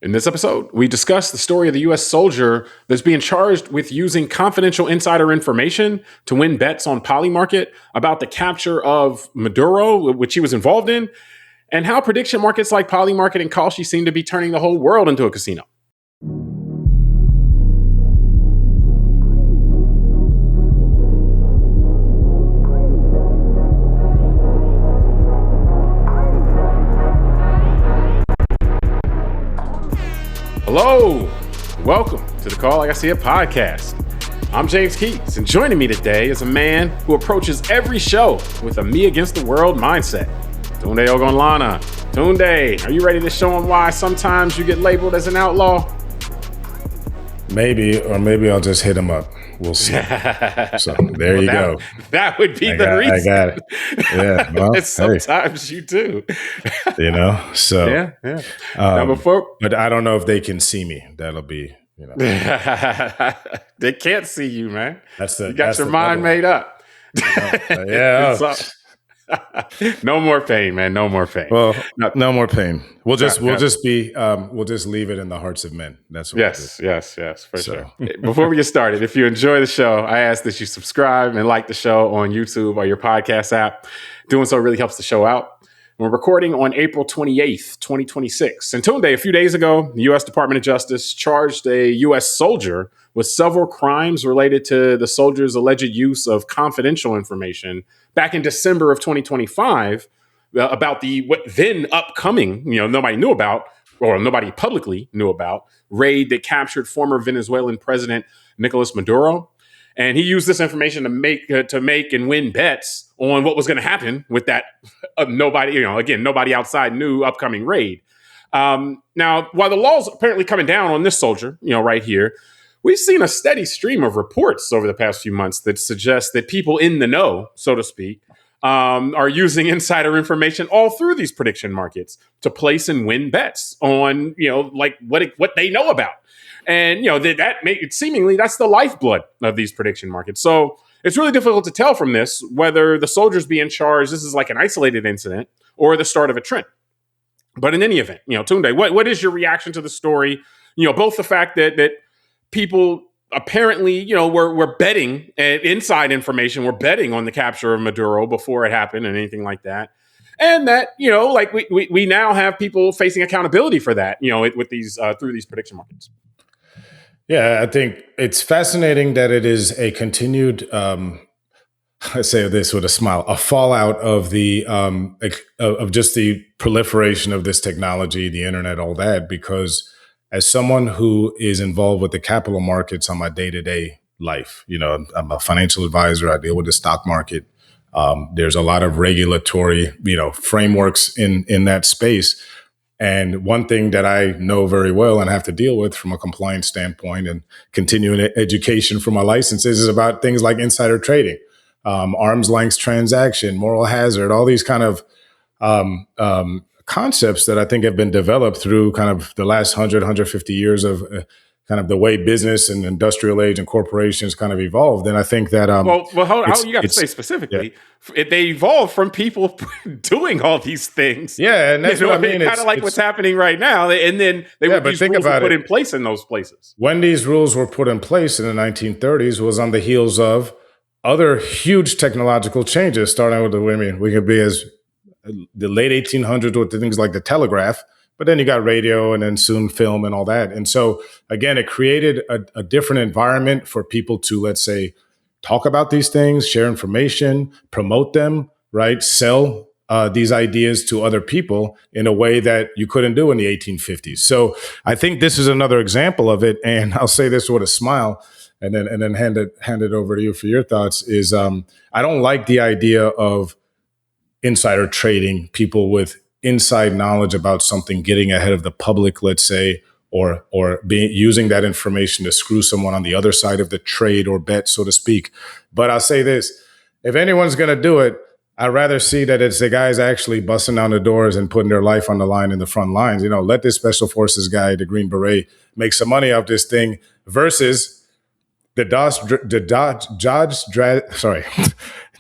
In this episode, we discuss the story of the U.S. soldier that's being charged with using confidential insider information to win bets on Polymarket, about the capture of Maduro, which he was involved in, and how prediction markets like Polymarket and Kalshi seem to be turning the whole world into a casino. Hello, welcome to the Call Like I See It podcast. I'm James Keys, and joining me today is a man who approaches every show with a me against the world mindset. Tunde Ogunlana. Tunde, are you ready to show him why sometimes you get labeled as an outlaw? Maybe, or maybe I'll just hit him up. We'll see. So there you go. That would be the reason. I got it. Yeah. Well, sometimes you do. So. Yeah. Now but I don't know if they can see me. That'll be, They can't see you, man. You got that's your mind made up. No more pain, man. No more pain. Well, no more pain. We'll just leave it in the hearts of men. That's what yes, for sure. Before we get started, if you enjoy the show, I ask that you subscribe and like the show on YouTube or your podcast app. Doing so really helps the show out. We're recording on April 28th, 2026. And Tunde, a few days ago, the U.S. Department of Justice charged a U.S. soldier with several crimes related to the soldier's alleged use of confidential information back in December of 2025 about the then upcoming, nobody knew about, or nobody publicly knew about, raid that captured former Venezuelan President Nicolas Maduro. And he used this information to make and win bets on what was going to happen with that nobody outside knew upcoming raid. Now, while the law's apparently coming down on this soldier, right here, we've seen a steady stream of reports over the past few months that suggest that people in the know, so to speak, are using insider information all through these prediction markets to place and win bets on, what they know about. And, seemingly that's the lifeblood of these prediction markets. So it's really difficult to tell from this whether the soldiers being charged, this is like an isolated incident or the start of a trend. But in any event, Tunde, what is your reaction to the story? Both the fact that people apparently, were betting inside information, were betting on the capture of Maduro before it happened and anything like that. And that, we now have people facing accountability for that, with these through these prediction markets. Yeah, I think it's fascinating that it is a continued, I say this with a smile, a fallout of the of just the proliferation of this technology, the internet, all that, because as someone who is involved with the capital markets on my day-to-day life, I'm a financial advisor. I deal with the stock market. There's a lot of regulatory, frameworks in that space. And one thing that I know very well and have to deal with from a compliance standpoint and continuing education for my licenses is about things like insider trading, arm's length transaction, moral hazard, all these kind of concepts that I think have been developed through kind of the last 150 years of kind of the way business and industrial age and corporations kind of evolved. And I think that... hold on, you got to say specifically, they evolved from people doing all these things. Yeah, and that's what I mean. Kind of like what's happening right now. And then these rules were put in place in those places. When these rules were put in place in the 1930s was on the heels of other huge technological changes, starting with we could be as the late 1800s with things like the telegraph, but then you got radio and then soon film and all that. And so, again, it created a different environment for people to, let's say, talk about these things, share information, promote them, right? Sell these ideas to other people in a way that you couldn't do in the 1850s. So I think this is another example of it. And I'll say this with a smile and then hand it over to you for your thoughts is I don't like the idea of insider trading, people with inside knowledge about something getting ahead of the public, let's say, or using that information to screw someone on the other side of the trade or bet, so to speak. But I'll say this, if anyone's going to do it, I'd rather see that it's the guys actually busting down the doors and putting their life on the line in the front lines. Let this special forces guy, the Green Beret, make some money off this thing versus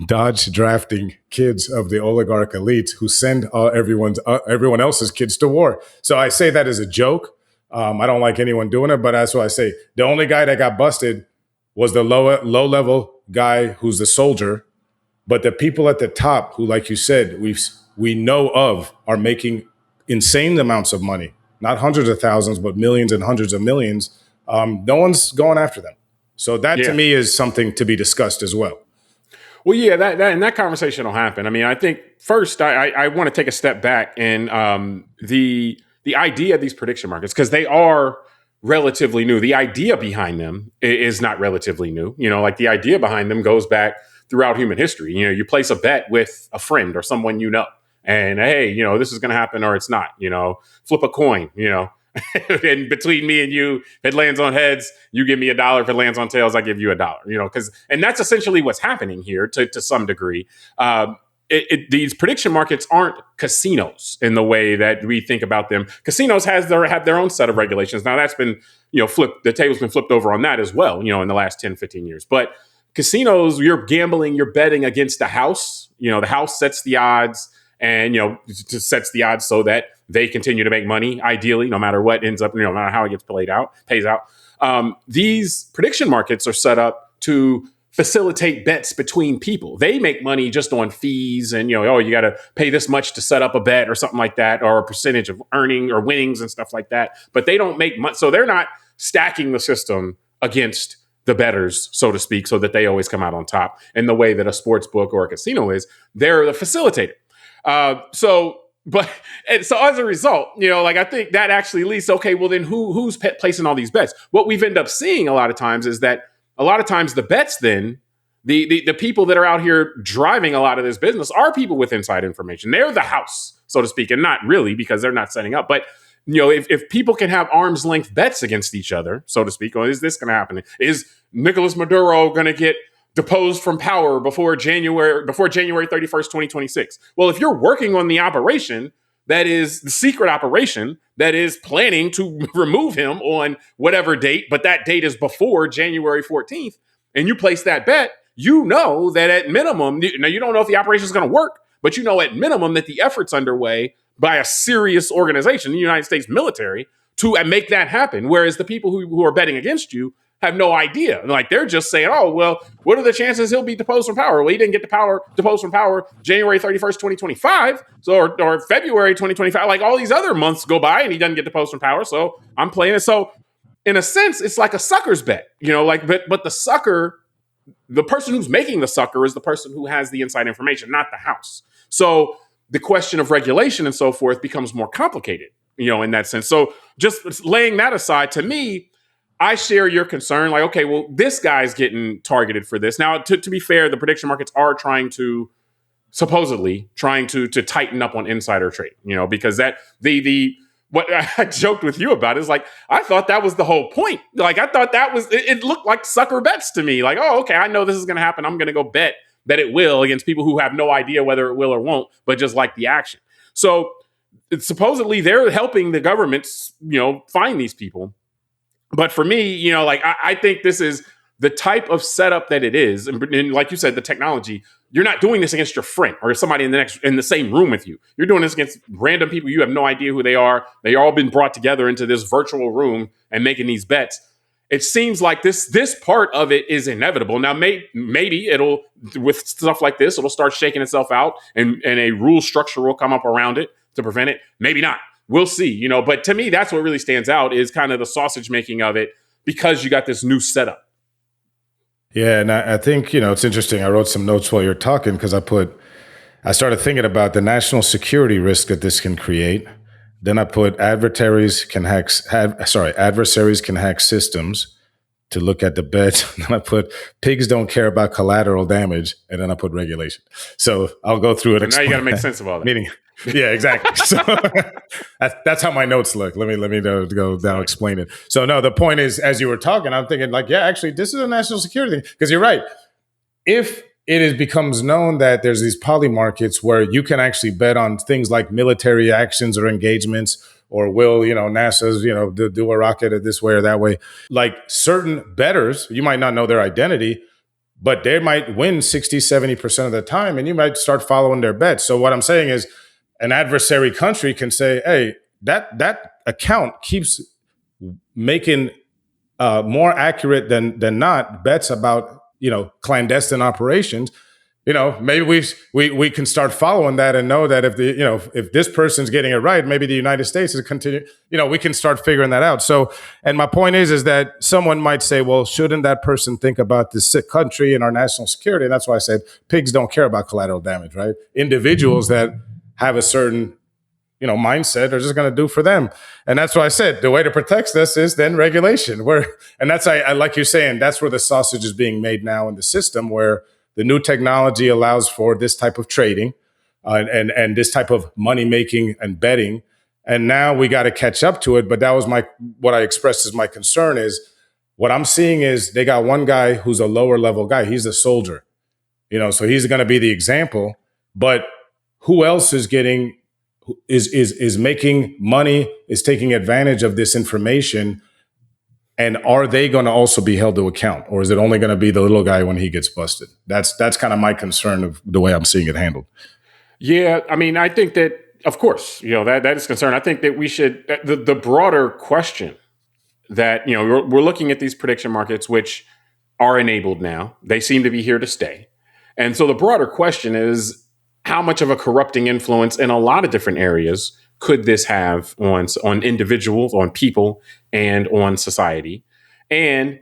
Dodge drafting kids of the oligarch elite who send everyone else's kids to war. So I say that as a joke, I don't like anyone doing it, but that's what I say. The only guy that got busted was the low level guy who's the soldier. But the people at the top who, like you said, we know of are making insane amounts of money, not hundreds of thousands, but millions and hundreds of millions. No one's going after them. So that to me is something to be discussed as well. Well, yeah, that conversation will happen. I mean, I think first I want to take a step back and the idea of these prediction markets, because they are relatively new. The idea behind them is not relatively new. Like the idea behind them goes back throughout human history. You place a bet with a friend or someone and hey, this is going to happen or it's not. Flip a coin. And between me and you, if it lands on heads, you give me $1. If it lands on tails, I give you $1. And that's essentially what's happening here to some degree. These prediction markets aren't casinos in the way that we think about them. Casinos have their own set of regulations. Now that's been, flipped. The table's been flipped over on that as well, in the last 10, 15 years. But casinos, you're gambling, you're betting against the house. The house sets the odds and, just sets the odds so that they continue to make money, ideally, no matter what ends up, no matter how it gets pays out. These prediction markets are set up to facilitate bets between people. They make money just on fees and, you got to pay this much to set up a bet or something like that, or a percentage of earning or winnings and stuff like that. But they don't make money. So they're not stacking the system against the bettors, so to speak, so that they always come out on top in the way that a sports book or a casino is. They're the facilitator. So as a result, I think that actually leads, okay, well then who's placing all these bets? What we've ended up seeing a lot of times is that a lot of times the bets then, the people that are out here driving a lot of this business are people with inside information. They're the house, so to speak, and not really because they're not setting up. But, if people can have arm's length bets against each other, so to speak, is this going to happen? Is Nicolas Maduro going to get deposed from power before January 31st, 2026. Well, if you're working on the operation, that is the secret operation that is planning to remove him on whatever date, but that date is before January 14th, and you place that bet, that at minimum, now you don't know if the operation is going to work, but at minimum that the effort's underway by a serious organization, the United States military, to make that happen. Whereas the people who are betting against you have no idea. Like they're just saying, oh, well, what are the chances he'll be deposed from power? Well, he didn't get deposed from power January 31st, 2025. So, or February 2025, like all these other months go by and he doesn't get deposed from power. So I'm playing it. So in a sense, it's like a sucker's bet, but the sucker, the person who's making the sucker is the person who has the inside information, not the house. So the question of regulation and so forth becomes more complicated, in that sense. So just laying that aside, to me, I share your concern. Like, okay, well, this guy's getting targeted for this. Now, to be fair, the prediction markets are supposedly trying to tighten up on insider trade, because that what I joked with you about is like, I thought that was the whole point. Like, I thought it looked like sucker bets to me. Like, oh, okay, I know this is going to happen. I'm going to go bet that it will against people who have no idea whether it will or won't, but just like the action. So supposedly they're helping the governments, find these people. But for me, I think this is the type of setup that it is. And like you said, the technology, you're not doing this against your friend or somebody in the same room with you. You're doing this against random people. You have no idea who they are. They all been brought together into this virtual room and making these bets. It seems like this part of it is inevitable. Now, maybe it'll, with stuff like this, it'll start shaking itself out and a rule structure will come up around it to prevent it. Maybe not. We'll see, but to me, that's what really stands out is kind of the sausage making of it because you got this new setup. Yeah. And I think, it's interesting. I wrote some notes while you're talking because I started thinking about the national security risk that this can create. Then I put adversaries can hack systems to look at the bet. Then I put pigs don't care about collateral damage. And then I put regulation. So I'll go through it. Now you got to make sense of all that. Meaning, yeah, exactly. So that's how my notes look. Let me go down, explain it. So no, the point is, as you were talking, I'm thinking like, yeah, actually, this is a national security thing. Because you're right. If becomes known that there's these polymarkets where you can actually bet on things like military actions or engagements, or will, NASA's, do a rocket this way or that way. Like certain bettors, you might not know their identity, but they might win 60, 70% of the time, and you might start following their bets. So what I'm saying is an adversary country can say, hey, that account keeps making more accurate than not bets about, clandestine operations, maybe we can start following that and know that if this person's getting it right, maybe the United States is continue, we can start figuring that out. So, and my point is that someone might say, well, shouldn't that person think about this country and our national security? And that's why I said pigs don't care about collateral damage, right? Individuals that have a certain mindset are just going to do for them. And that's why I said the way to protect this is then regulation. And that's, I like you're saying, that's where the sausage is being made now in the system, where the new technology allows for this type of trading and this type of money making and betting. And now we got to catch up to it. But that was what I expressed as my concern is what I'm seeing is they got one guy who's a lower level guy. He's a soldier, so he's going to be the example. But who else is getting is making money, is taking advantage of this information? And are they going to also be held to account, or is it only going to be the little guy when he gets busted? That's kind of my concern of the way I'm seeing it handled. Yeah, I mean, I think that, of course, that is concern. I think that we should, the broader question that, we're looking at these prediction markets, which are enabled now. They seem to be here to stay. And so the broader question is, how much of a corrupting influence in a lot of different areas could this have on individuals, on people, and on society? And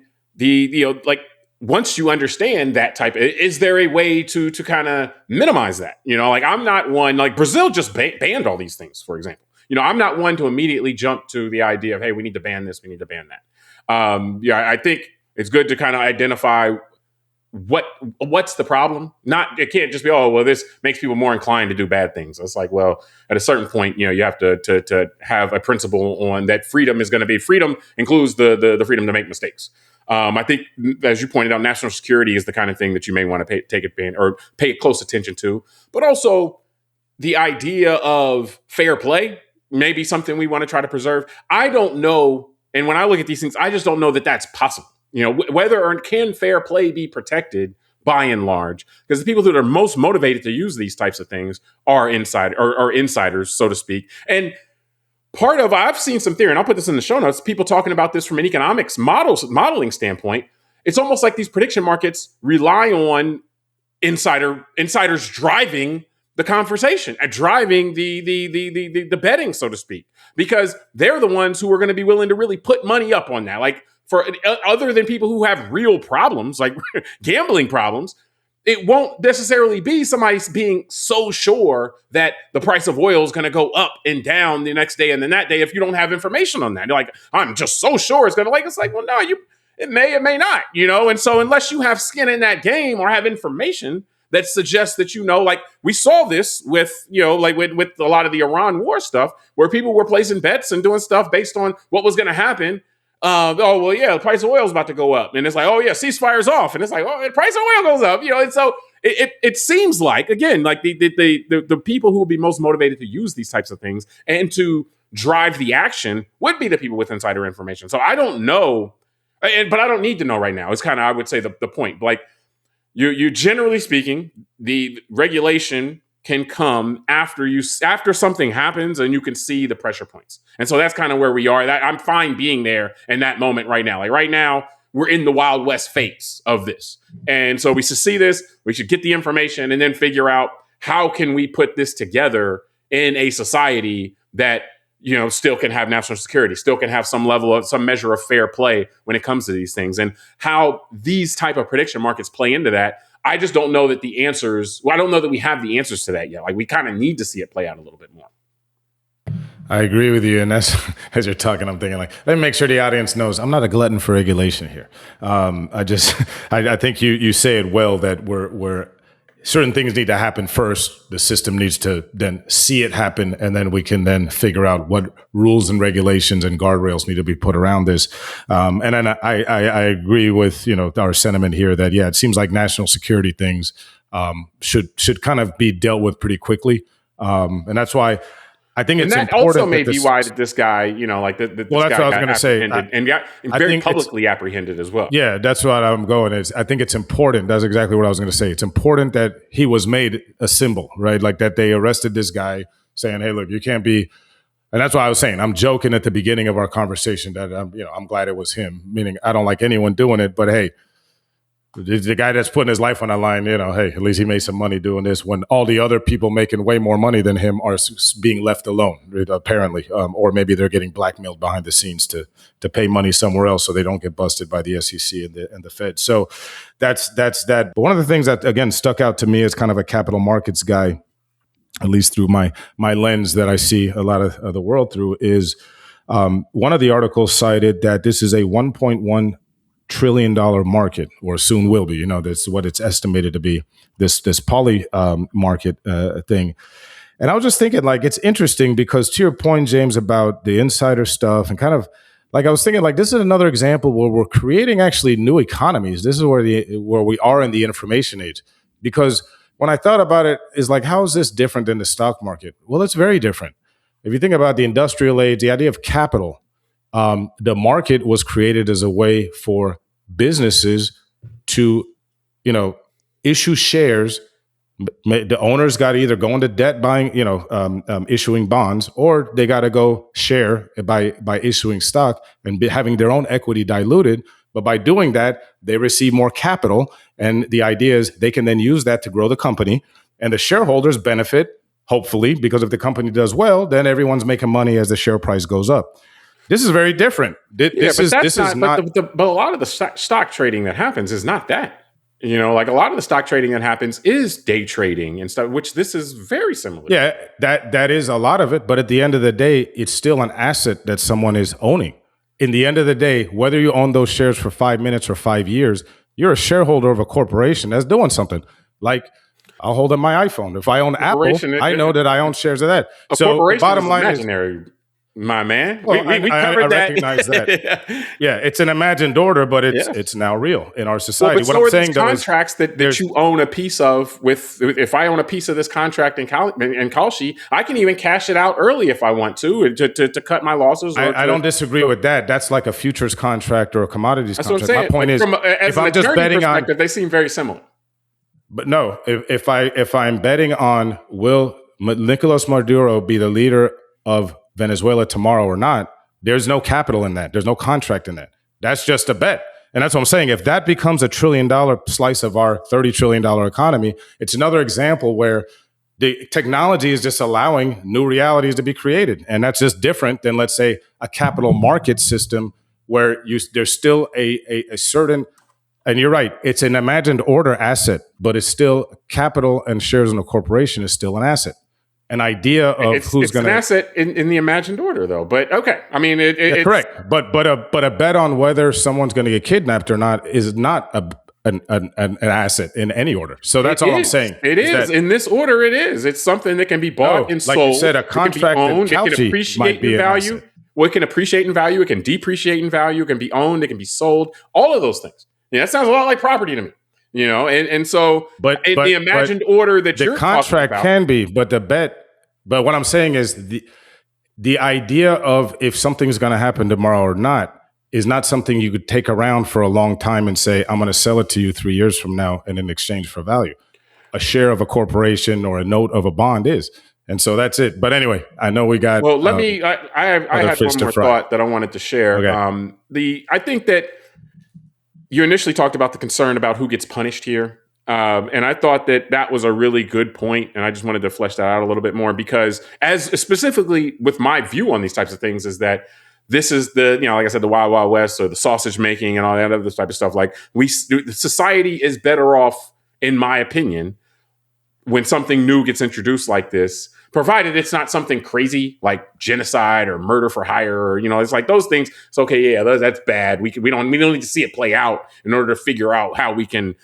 once you understand that type, is there a way to kind of minimize that? I'm not one, like Brazil just banned all these things, for example. I'm not one to immediately jump to the idea of, hey, we need to ban this, we need to ban that. I think it's good to kind of identify what's the problem. It can't just be, oh, well, this makes people more inclined to do bad things. It's like, well, at a certain point, you have to have a principle on that. Freedom includes the freedom to make mistakes. I think, as you pointed out, national security is the kind of thing that you may want to take advantage or pay close attention to, but also the idea of fair play may be something we want to try to preserve. I don't know. And when I look at these things, I just don't know that that's possible. Whether or can fair play be protected by and large, because the people that are most motivated to use these types of things are insiders, so to speak. And I've seen some theory, and I'll put this in the show notes, people talking about this from an economics modeling standpoint. It's almost like these prediction markets rely on insiders driving the conversation and driving the betting, so to speak, because they're the ones who are going to be willing to really put money up on that. Like, for other than people who have real problems, like gambling problems, it won't necessarily be somebody being so sure that the price of oil is going to go up and down the next day and then that day if you don't have information on that. You're like, I'm just so sure it's going to, it's like, well, no, it may not, And so unless you have skin in that game or have information that suggests that, like we saw this with, with a lot of the Iran war stuff, where people were placing bets and doing stuff based on what was going to happen. The price of oil is about to go up, and it's like, oh yeah, ceasefire's off, and it's like, oh, the price of oil goes up, and so it seems like, again, like the people who will be most motivated to use these types of things and to drive the action would be the people with insider information. So I don't know, but I don't need to know right now. It's kind of, I would say, the point. Like you generally speaking, the regulation can come after something happens and you can see the pressure points. And so that's kind of where we are. I'm fine being there in that moment right now. Like right now, we're in the Wild West phase of this. And so we should see this, we should get the information and then figure out how can we put this together in a society that, still can have national security, still can have some measure of fair play when it comes to these things, and how these type of prediction markets play into that. I just don't know that I don't know that we have the answers to that yet. Like we kind of need to see it play out a little bit more. I agree with you. And that's, as you're talking, I'm thinking like, let me make sure the audience knows I'm not a glutton for regulation here. I think you say it well, that we're certain things need to happen first. The system needs to then see it happen, and then we can then figure out what rules and regulations and guardrails need to be put around this. And then I agree with our sentiment here that it seems like national security things should kind of be dealt with pretty quickly, and that's why I think it's important. And that also may be why this guy, that's what I was going to say, and got very publicly apprehended as well. Yeah, that's what I'm going. I think it's important. That's exactly what I was going to say. It's important that he was made a symbol, right? Like that they arrested this guy saying, hey, look, you can't be And that's why I was saying, I'm joking at the beginning of our conversation that I'm glad it was him, meaning I don't like anyone doing it, but hey, the guy that's putting his life on the line, hey, at least he made some money doing this when all the other people making way more money than him are being left alone, apparently. Or maybe they're getting blackmailed behind the scenes to pay money somewhere else so they don't get busted by the SEC and the Fed. So that's that. But one of the things that, again, stuck out to me as kind of a capital markets guy, at least through my lens that I see a lot of the world through, is one of the articles cited that this is a $1.1 trillion market, or soon will be. That's what it's estimated to be. This poly market thing, and I was just thinking, like, it's interesting because to your point, James, about the insider stuff, and kind of like I was thinking, like, this is another example where we're creating actually new economies. This is where we are in the information age, because when I thought about it, is like, how is this different than the stock market? Well, it's very different. If you think about the industrial age, the idea of capital. The market was created as a way for businesses to, issue shares. The owners got to either go into debt buying, issuing bonds, or they got to go share by issuing stock and having their own equity diluted. But by doing that, they receive more capital. And the idea is they can then use that to grow the company, and the shareholders benefit, hopefully, because if the company does well, then everyone's making money as the share price goes up. This is very different. This is not. But a lot of the stock trading that happens is not that. Like a lot of the stock trading that happens is day trading and stuff, which this is very similar. Yeah, that is a lot of it. But at the end of the day, it's still an asset that someone is owning. In the end of the day, whether you own those shares for 5 minutes or 5 years, you're a shareholder of a corporation that's doing something. Like, I'll hold up my iPhone. If I own Apple, I know that I own shares of that. So the bottom line is, my man, well, we covered that. I recognize that. Yeah, it's an imagined order, but it's now real in our society. What I'm saying, contracts that you own a piece of if I own a piece of this contract in Kalshi, I can even cash it out early if I want to cut my losses. I don't disagree with that. That's like a futures contract or a commodities contract. What I'm saying. My point is, if I'm just betting on, they seem very similar. But no, if I'm betting on will Nicolas Maduro be the leader of Venezuela tomorrow or not, there's no capital in that. There's no contract in that. That's just a bet. And that's what I'm saying. If that becomes $1 trillion slice of our $30 trillion economy, it's another example where the technology is just allowing new realities to be created. And that's just different than, let's say, a capital market system where there's still a certain, and you're right, it's an imagined order asset, but it's still capital, and shares in a corporation is still an asset. An idea of who's going to... It's an asset in the imagined order, though. But okay, I mean, it's correct. But a bet on whether someone's going to get kidnapped or not is not an asset in any order. So that's all I'm saying. It is in this order. It is. It's something that can be bought and sold. Like you said, a contract it can appreciate in value. Well, it can appreciate in value. It can depreciate in value. It can be owned. It can be sold. All of those things. Yeah, that sounds a lot like property to me. And so, but the imagined order that you're contract talking about, can be, but what I'm saying is the idea of if something's going to happen tomorrow or not is not something you could take around for a long time and say, I'm going to sell it to you 3 years from now and in exchange for value. A share of a corporation or a note of a bond is. And so that's it. But anyway, I know we got. Well, I had one more thought that I wanted to share. Okay. I think that you initially talked about the concern about who gets punished here. And I thought that was a really good point, and I just wanted to flesh that out a little bit more because, as specifically with my view on these types of things, is that this is the, like I said, the Wild Wild West or the sausage making and all that other type of stuff. Like society is better off, in my opinion, when something new gets introduced like this, provided it's not something crazy like genocide or murder for hire, or, it's like those things. It's okay. Yeah, that's bad. We don't need to see it play out in order to figure out how we can,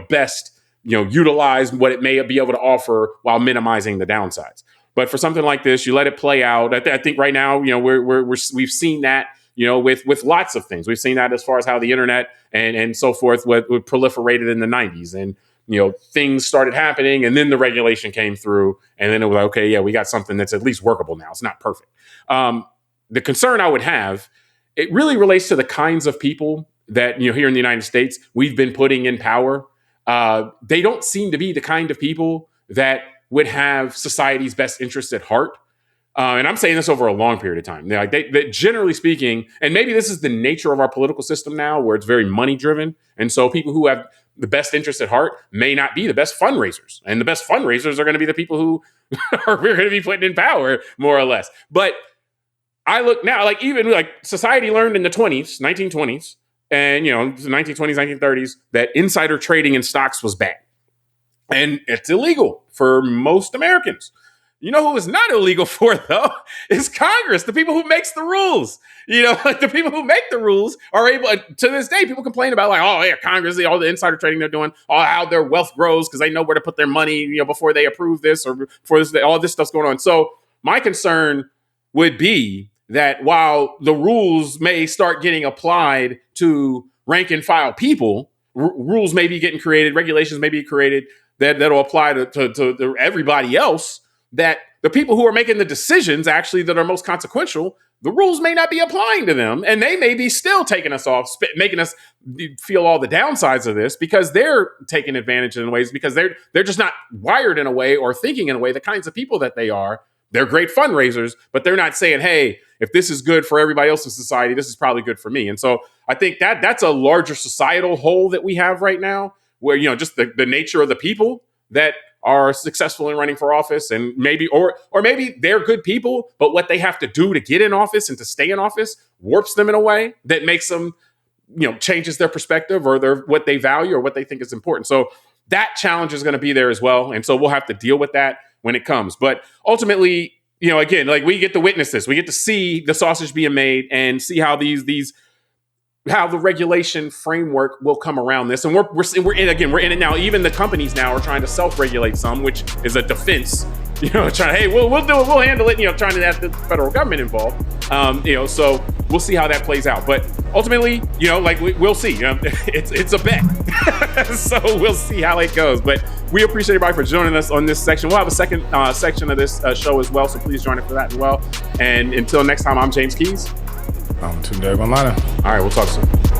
best, utilize what it may be able to offer while minimizing the downsides. But for something like this, you let it play out. I think right now, we've seen that, with lots of things. We've seen that as far as how the internet and so forth would proliferated in the 90s, and things started happening, and then the regulation came through, and then it was like, okay, yeah, we got something that's at least workable now. It's not perfect. The concern I would have, it really relates to the kinds of people that, here in the United States, we've been putting in power. They don't seem to be the kind of people that would have society's best interests at heart. And I'm saying this over a long period of time. Like they generally speaking, and maybe this is the nature of our political system now, where it's very money driven, and so people who have the best interest at heart may not be the best fundraisers, and the best fundraisers are going to be the people who are going to be putting in power, more or less. But I look now, like even like society learned in the 1920s, and the 1920s, 1930s, that insider trading in stocks was bad, and it's illegal for most Americans. You know who is not illegal for, though, is Congress, the people who makes the rules. The people who make the rules are able, to this day, people complain about like, oh, yeah, Congress, all the insider trading they're doing, how their wealth grows because they know where to put their money, before they approve this or before this, all this stuff's going on. So my concern would be that while the rules may start getting applied to rank and file people, rules may be getting created, regulations may be created that'll apply to everybody else, that the people who are making the decisions actually that are most consequential, the rules may not be applying to them, and they may be still taking us off, making us feel all the downsides of this because they're taking advantage in ways because they're just not wired in a way or thinking in a way, the kinds of people that they are. They're great fundraisers, but they're not saying, hey, if this is good for everybody else in society, this is probably good for me. And so I think that's a larger societal hole that we have right now where, just the nature of the people that are successful in running for office, and maybe or maybe they're good people, but what they have to do to get in office and to stay in office warps them in a way that makes them, changes their perspective or what they value or what they think is important. So that challenge is going to be there as well. And so we'll have to deal with that when it comes. But ultimately, again, like we get to witness this, we get to see the sausage being made and see how how the regulation framework will come around this. And we're in it now. Even the companies now are trying to self-regulate some, which is a defense, trying, hey, we'll do it, we'll handle it, trying to have the federal government involved. So we'll see how that plays out. But ultimately, we'll see, it's a bet. So we'll see how it goes. But we appreciate everybody for joining us on this section. We'll have a second section of this show as well. So please join us for that as well. And until next time, I'm James Keys. I'm Tunde Ogunlana. All right, we'll talk soon.